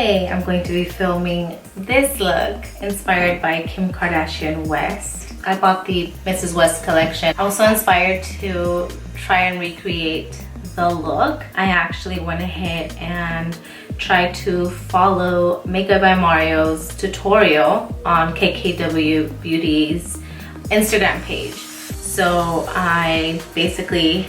Today I'm going to be filming this look inspired by Kim Kardashian West. I bought the Mrs. West collection. I was so inspired to try and recreate the look. I actually went ahead and tried to follow Makeupbymario's tutorial on KKW Beauty's Instagram page. So I basically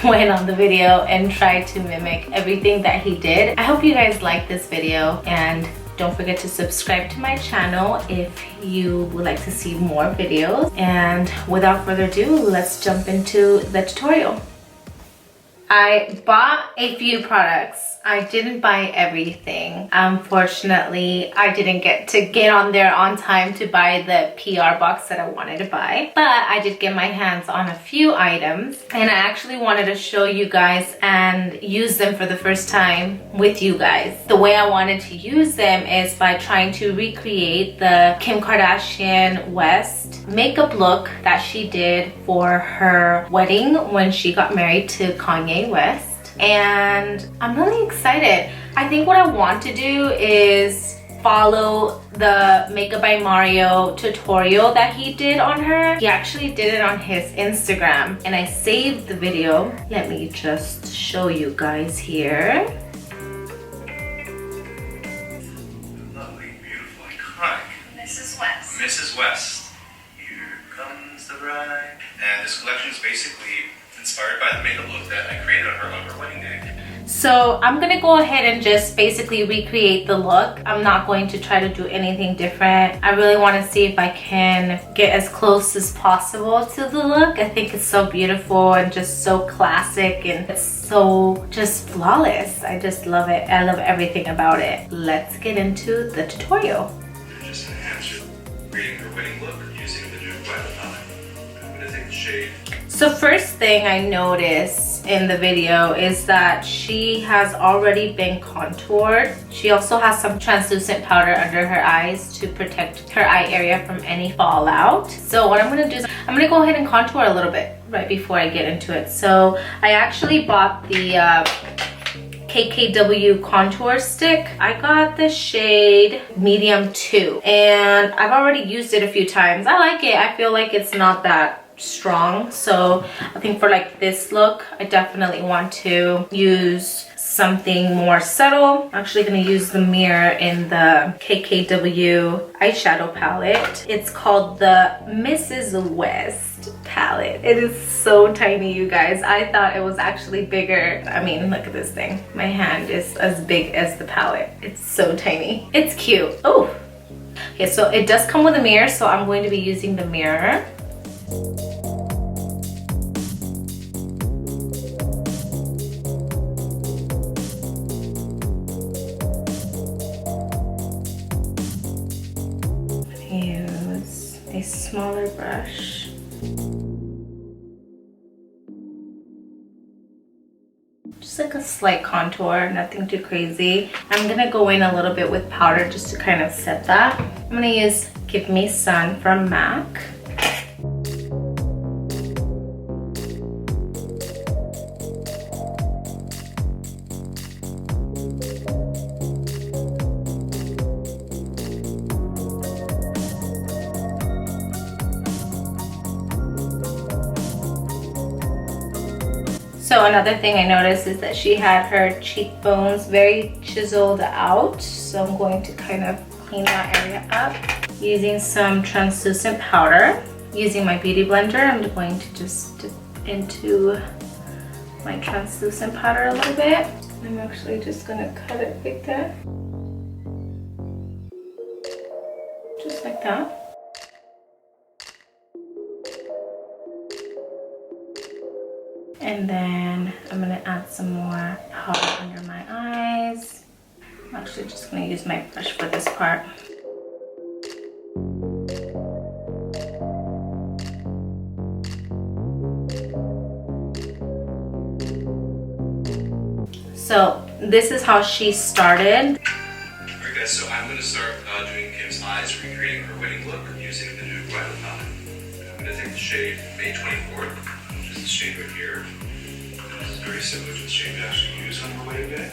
went on the video and tried to mimic everything that he did. I hope you guys like this video, and don't forget to subscribe to my channel if you would like to see more videos. And without further ado, let's jump into the tutorial. I bought a few products. I didn't buy everything. Unfortunately, I didn't get on there on time to buy the PR box that I wanted to buy. But I did get my hands on a few items, and I actually wanted to show you guys and use them for the first time with you guys. The way I wanted to use them is by trying to recreate the Kim Kardashian West makeup look that she did for her wedding when she got married to Kanye West. And I'm really excited. I think what I want to do is follow the Makeupbymario tutorial that he did on her. He actually did it on his Instagram, and I saved the video. Let me just show you guys here. Lovely, beautiful, iconic Mrs. West. Mrs. West. Here comes the bride. And this collection is basically inspired by the makeup look that I created on her wedding day. So I'm gonna go ahead and just basically recreate the look. I'm not going to try to do anything different. I really want to see if I can get as close as possible to the look. I think it's so beautiful and just so classic, and it's so just flawless. I just love it. I love everything about it. Let's get into the tutorial. Just enhance your creating her wedding look using the new violet palette. I'm gonna take the shade. So first thing I noticed in the video is that she has already been contoured. She also has some translucent powder under her eyes to protect her eye area from any fallout. So what I'm gonna do is I'm gonna go ahead and contour a little bit right before I get into it. So I actually bought the KKW contour stick. I got the shade medium 2, and I've already used it a few times. I like it. I feel like it's not that strong, so I think for like this look I definitely want to use something more subtle. I'm actually going to use the mirror in the KKW eyeshadow palette. It's called the Mrs. West palette. It is so tiny, you guys. I thought it was actually bigger. I mean, look at this thing. My hand is as big as the palette. It's so tiny. It's cute. Oh, okay, so it does come with a mirror, so I'm going to be using the mirror. Use a smaller brush. Just like a slight contour, nothing too crazy. I'm gonna go in a little bit with powder just to kind of set that. I'm gonna use Give Me Sun from MAC. So another thing I noticed is that she had her cheekbones very chiseled out. So I'm going to kind of clean that area up using some translucent powder. Using my beauty blender, I'm going to just dip into my translucent powder a little bit. I'm actually just gonna cut it right there. Just like that. And then I'm gonna add some more powder under my eyes. I'm actually just gonna use my brush for this part. So this is how she started. Alright guys, so I'm gonna start doing Kim's eyes, recreating her wedding look using the new violet palette. I'm gonna take the shade May 24th, which is the shade right here. This is very similar to the shade we actually use on her wedding day.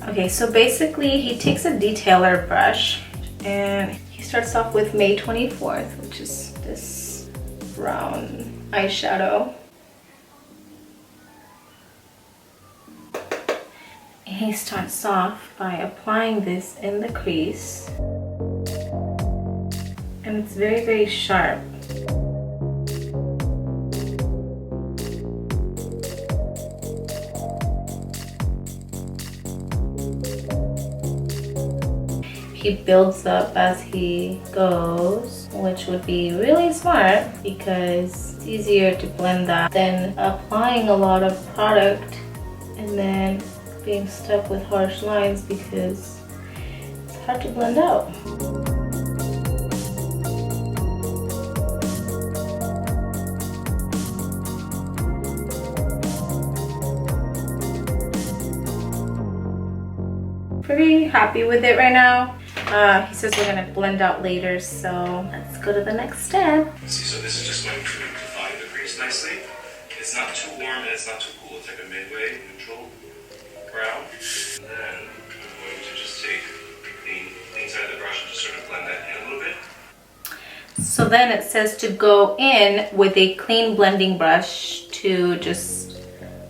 Okay, so basically he takes a detailer brush and he starts off with May 24th, which is this brown eyeshadow. And he starts off by applying this in the crease. And it's very, very sharp. He builds up as he goes, which would be really smart because it's easier to blend that than applying a lot of product and then being stuck with harsh lines because it's hard to blend out. Pretty happy with it right now. He says we're gonna blend out later, so let's go to the next step. See, so this is just going to define the crease nicely. It's not too warm and it's not too cool. It's like a midway, neutral brown. And then I'm going to just take the clean side of the brush and just sort of blend that in a little bit. So then it says to go in with a clean blending brush to just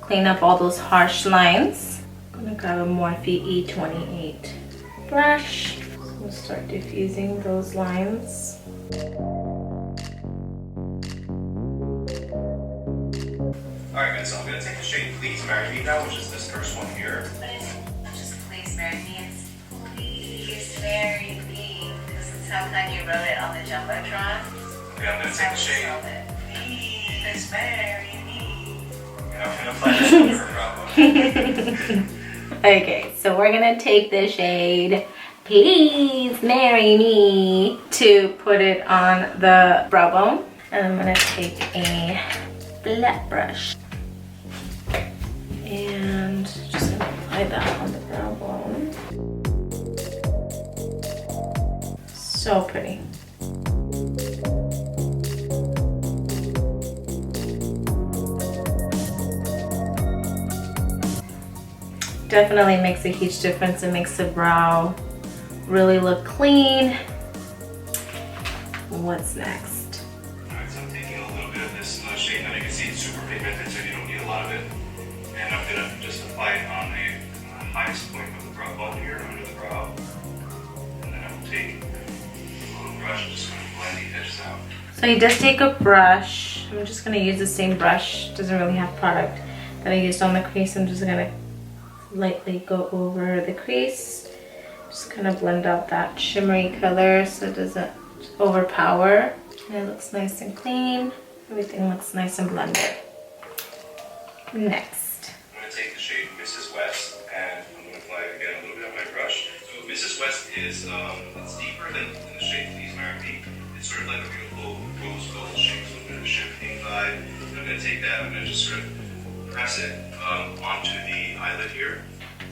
clean up all those harsh lines. I'm gonna grab a Morphe E28 brush. We'll start diffusing those lines. Alright guys, so I'm going to take the shade Please Marry Me now, which is this first one here. But it's not just Please Marry Me, it's Please Marry Me. This is how come you wrote it on the Jumbotron. Okay, I'm going to take the shade Please Marry Me. and I'm going to apply this to her problem. Okay, so we're going to take the shade Please Marry Me to put it on the brow bone. And I'm going to take a flat brush and just gonna apply that on the brow bone. So pretty. Definitely makes a huge difference. It makes the brow really look clean. What's next? Alright, so I'm taking a little bit of this shade. Now you can see it's super pigmented, so you don't need a lot of it. And I'm going to just apply it on the highest point of the brow bone here, under the brow. And then I will take a little brush and just kind of blend the edges out. So he does take a brush. I'm just gonna use the same brush. Doesn't really have product that I used on the crease. I'm just gonna lightly go over the crease. Just kind of blend out that shimmery color so it doesn't overpower. And it looks nice and clean. Everything looks nice and blended. Next. I'm going to take the shade Mrs. West and I'm going to apply it again a little bit on my brush. So Mrs. West is it's deeper than the shade Please Marry Me. It's sort of like a beautiful rose gold shade, so a bit of a champagne vibe. And I'm going to take that, I'm going to just sort of press it onto the eyelid here.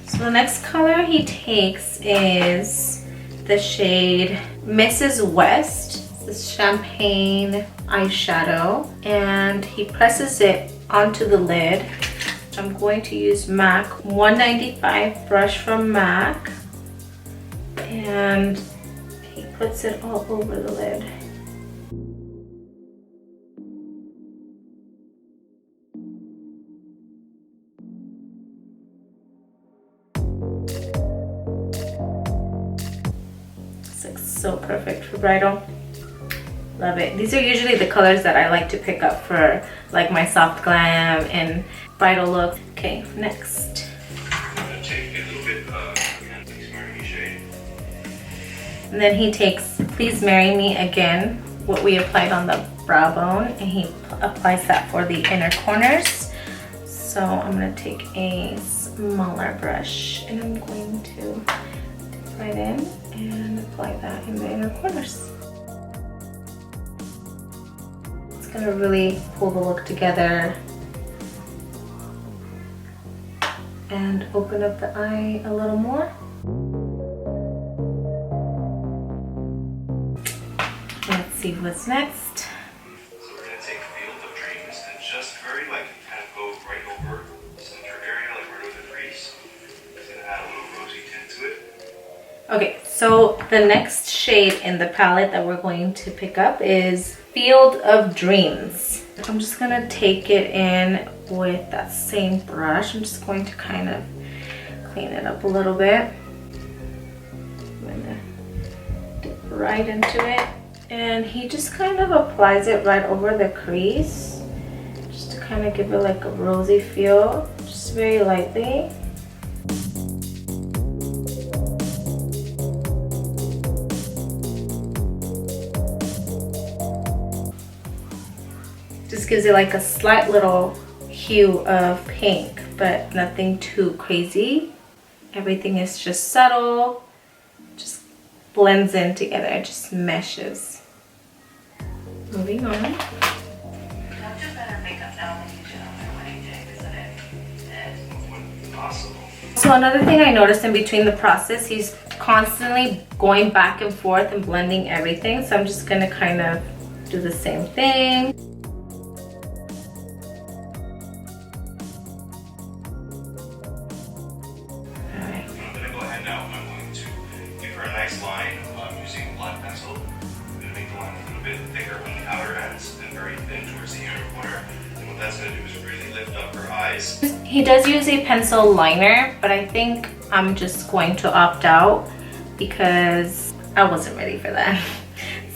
So the next color he takes is the shade Mrs. West. This champagne eyeshadow, and he presses it onto the lid. I'm going to use MAC 195 brush from MAC, and he puts it all over the lid. This looks so perfect for bridal. Love it. These are usually the colors that I like to pick up for like my soft glam and bridal look. Okay, next. I'm going to take a little bit of Please Marry Me shade. And then he takes Please Marry Me again, what we applied on the brow bone, and he applies that for the inner corners. So I'm going to take a smaller brush and I'm going to dip right in and apply that in the inner corners. Gonna really pull the look together and open up the eye a little more. Let's see what's next. So we're going to take Field of Dreams and just very kind of go right over the center area, like right over the crease. It's going to add a little rosy Okay, so the next shade in the palette that we're going to pick up is Field of Dreams. I'm just gonna take it in with that same brush. I'm just going to kind of clean it up a little bit. I'm gonna dip right into it. And he just kind of applies it right over the crease, just to kind of give it like a rosy feel, just very lightly. Just gives it like a slight little hue of pink, but nothing too crazy. Everything is just subtle, just blends in together, it just meshes. Moving on. Don't do better makeup now than you did on my wedding day, isn't it? Possible. So another thing I noticed in between the process, he's constantly going back and forth and blending everything. So I'm just gonna kind of do the same thing. I'm going to go ahead now. I'm going to give her a nice line using a black pencil. I'm going to make the line a little bit thicker on the outer ends and very thin towards the inner corner. And what that's going to do is really lift up her eyes. He does use a pencil liner, but I think I'm just going to opt out because I wasn't ready for that.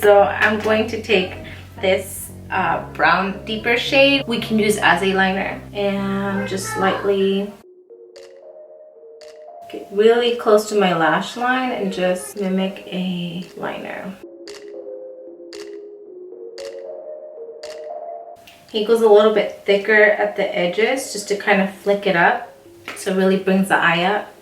So I'm going to take this brown deeper shade we can use as a liner and just lightly get really close to my lash line and just mimic a liner. He goes a little bit thicker at the edges just to kind of flick it up, so it really brings the eye up.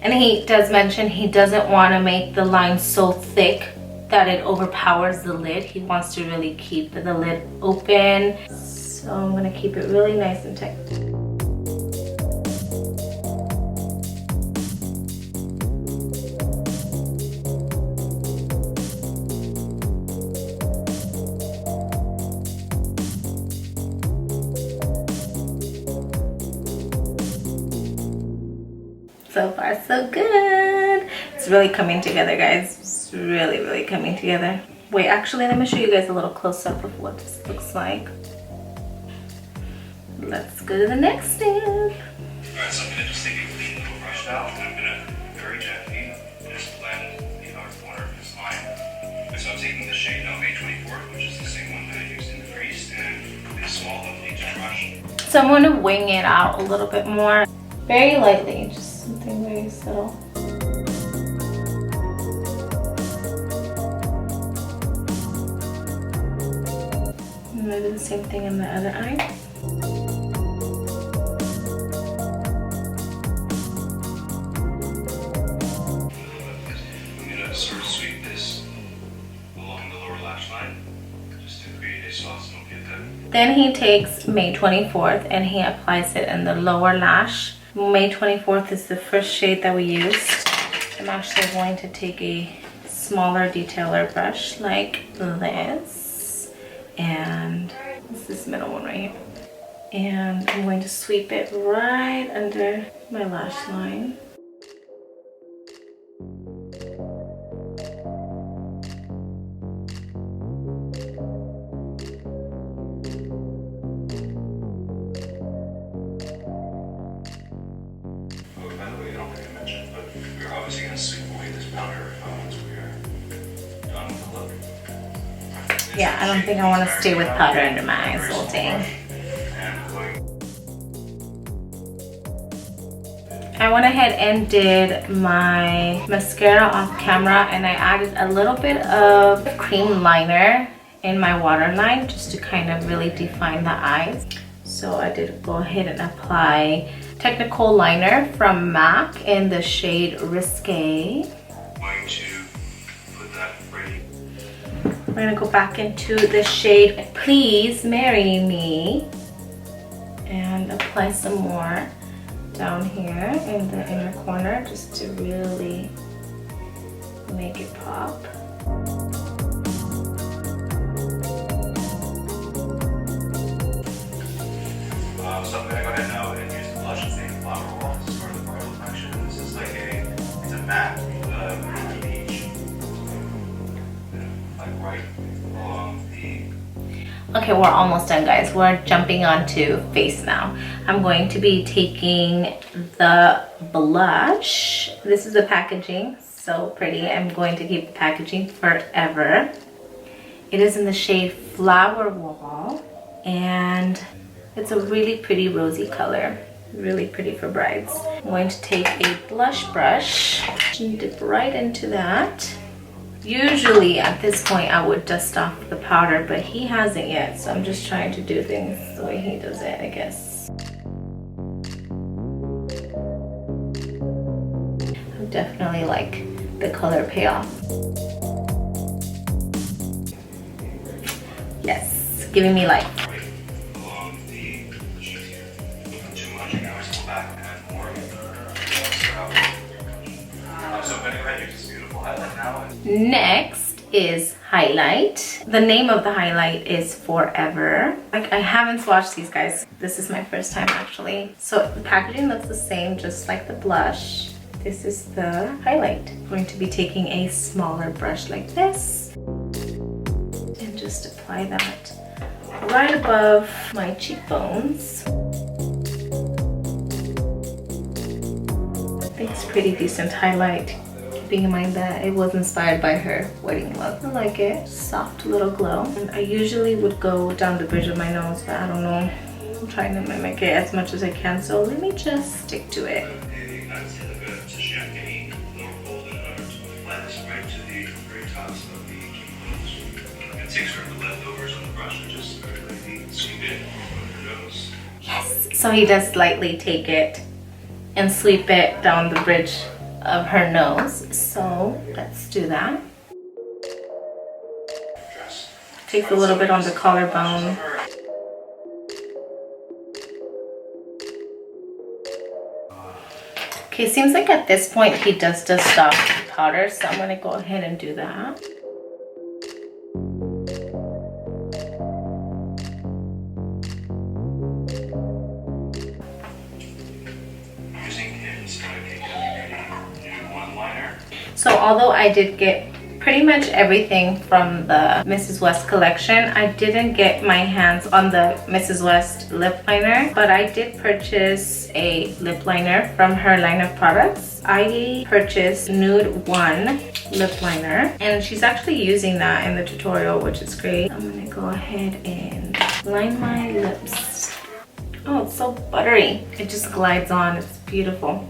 And he does mention he doesn't want to make the line so thick that it overpowers the lid. He wants to really keep the lid open. So I'm going to keep it really nice and tight. So far so good. It's really coming together, guys. It's really, really coming together. Wait, actually, let me show you guys a little close-up of what this looks like. Let's go to the next step. Alright, so I'm going to just take a clean little brush now, and I'm going to very gently just blend the outer corner of this line. And so I'm taking the shade now, May 24th, which is the same one that I used in the crease, and a small lovely brush. So I'm going to wing it out a little bit more. Very lightly, just something very subtle. I'm going to do the same thing in the other eye. I'm going to sort of sweep this along the lower lash line just to create a soft smoky effect. Then he takes May 24th and he applies it in the lower lash. May 24th is the first shade that we used. I'm actually going to take a smaller detailer brush like this. And this is the middle one right here. And I'm going to sweep it right under my lash line. Obviously going to sweep away this powder once we are done with the look. Yeah, I don't think I want to stay with powder under my eyes all day. I went ahead and did my mascara off camera and I added a little bit of cream liner in my waterline just to kind of really define the eyes. So I did go ahead and apply Technical liner from MAC in the shade Risque. I'm going to put that right. We're gonna go back into the shade Please Marry Me and apply some more down here in the inner corner just to really make it pop. So I'm going to go ahead now and use the blush matte peach. Like right along the. Okay, we're almost done, guys. We're jumping on to face now. I'm going to be taking the blush. This is the packaging, so pretty. I'm going to keep the packaging forever. It is in the shade Flower Wall, and it's a really pretty rosy color. Really pretty for brides. I'm going to take a blush brush and dip right into that. Usually at this point I would dust off the powder, but he hasn't yet, so I'm just trying to do things the way he does it, I guess. I definitely like the color payoff. Yes, giving me life. Along the cheeks here. Not too much. You can always pull back and add more. So anyway, you're just beautiful highlight now. Next is highlight. The name of the highlight is Forever. Like, I haven't swatched these, guys. This is my first time actually. So the packaging looks the same, just like the blush. This is the highlight. I'm going to be taking a smaller brush like this and just apply that right above my cheekbones. I think it's pretty decent highlight, keeping in mind that it was inspired by her wedding look. I like it. Soft little glow. And I usually would go down the bridge of my nose, but I don't know. I'm trying to mimic it as much as I can, so let me just stick to it. Yes, so he does slightly take it and sweep it down the bridge of her nose. So let's do that. Take a little bit on the collarbone. Okay, seems like at this point he does dust off the powder, so I'm gonna go ahead and do that. So although I did get pretty much everything from the Mrs. West collection, I didn't get my hands on the Mrs. West lip liner, but I did purchase a lip liner from her line of products. I purchased Nude 1 lip liner, and she's actually using that in the tutorial, which is great. I'm gonna go ahead and line my lips. Oh, it's so buttery. It just glides on, it's beautiful.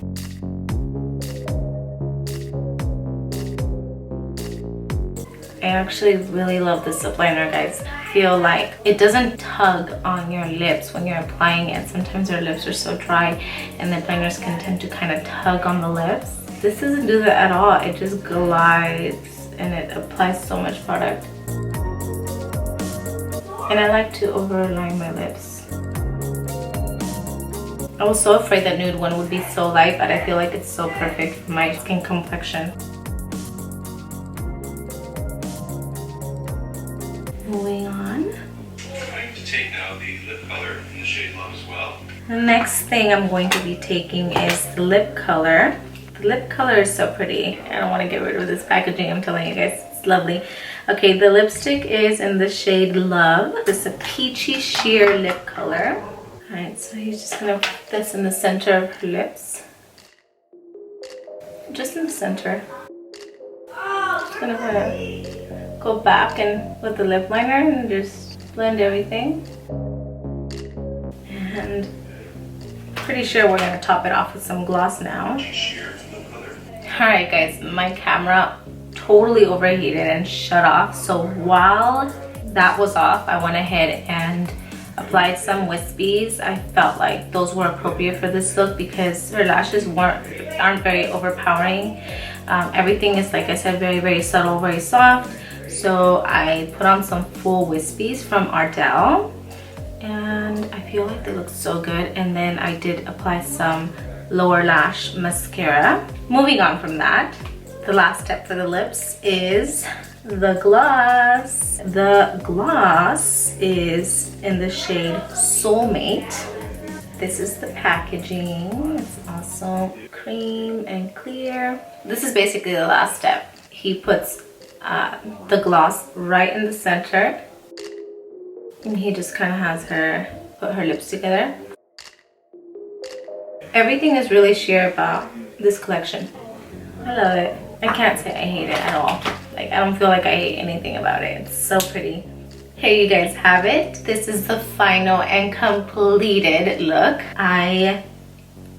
I actually really love this lip liner, guys. I feel like it doesn't tug on your lips when you're applying it. Sometimes your lips are so dry and lip liners can tend to kind of tug on the lips. This doesn't do that at all. It just glides and it applies so much product. And I like to overline my lips. I was so afraid that Nude 1 would be so light, but I feel like it's so perfect for my skin complexion. Moving on. I'm going to take now the lip color in the shade Love as well. The next thing I'm going to be taking is the lip color. The lip color is so pretty. I don't want to get rid of this packaging, I'm telling you guys. It's lovely. Okay, the lipstick is in the shade Love. This is a peachy sheer lip color. Alright, so you're just gonna put this in the center of her lips. Just in the center. Just gonna go back and with the lip liner and just blend everything. And pretty sure we're gonna top it off with some gloss now. Alright guys, my camera totally overheated and shut off. So while that was off, I went ahead and applied some wispies. I felt like those were appropriate for this look because her lashes aren't very overpowering. Everything is, like I said, very, very subtle, very soft. So I put on some full wispies from Ardell and I feel like they look so good. And then I did apply some lower lash mascara. Moving on from that, the last step for the lips is the gloss. The gloss is in the shade Soulmate. This is the packaging. It's also cream and clear. This is basically the last step. He puts the gloss right in the center, and he just kind of has her put her lips together. Everything is really sheer about this collection. I love it. I can't say I hate it at all. Like, I don't feel like I hate anything about it. It's so pretty. Here you guys have it. This is the final and completed look. I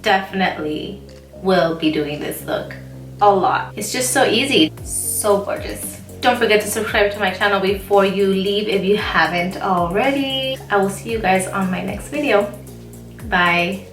definitely will be doing this look a lot. It's just so easy, so gorgeous. Don't forget to subscribe to my channel before you leave if you haven't already. I will see you guys on my next video. Bye.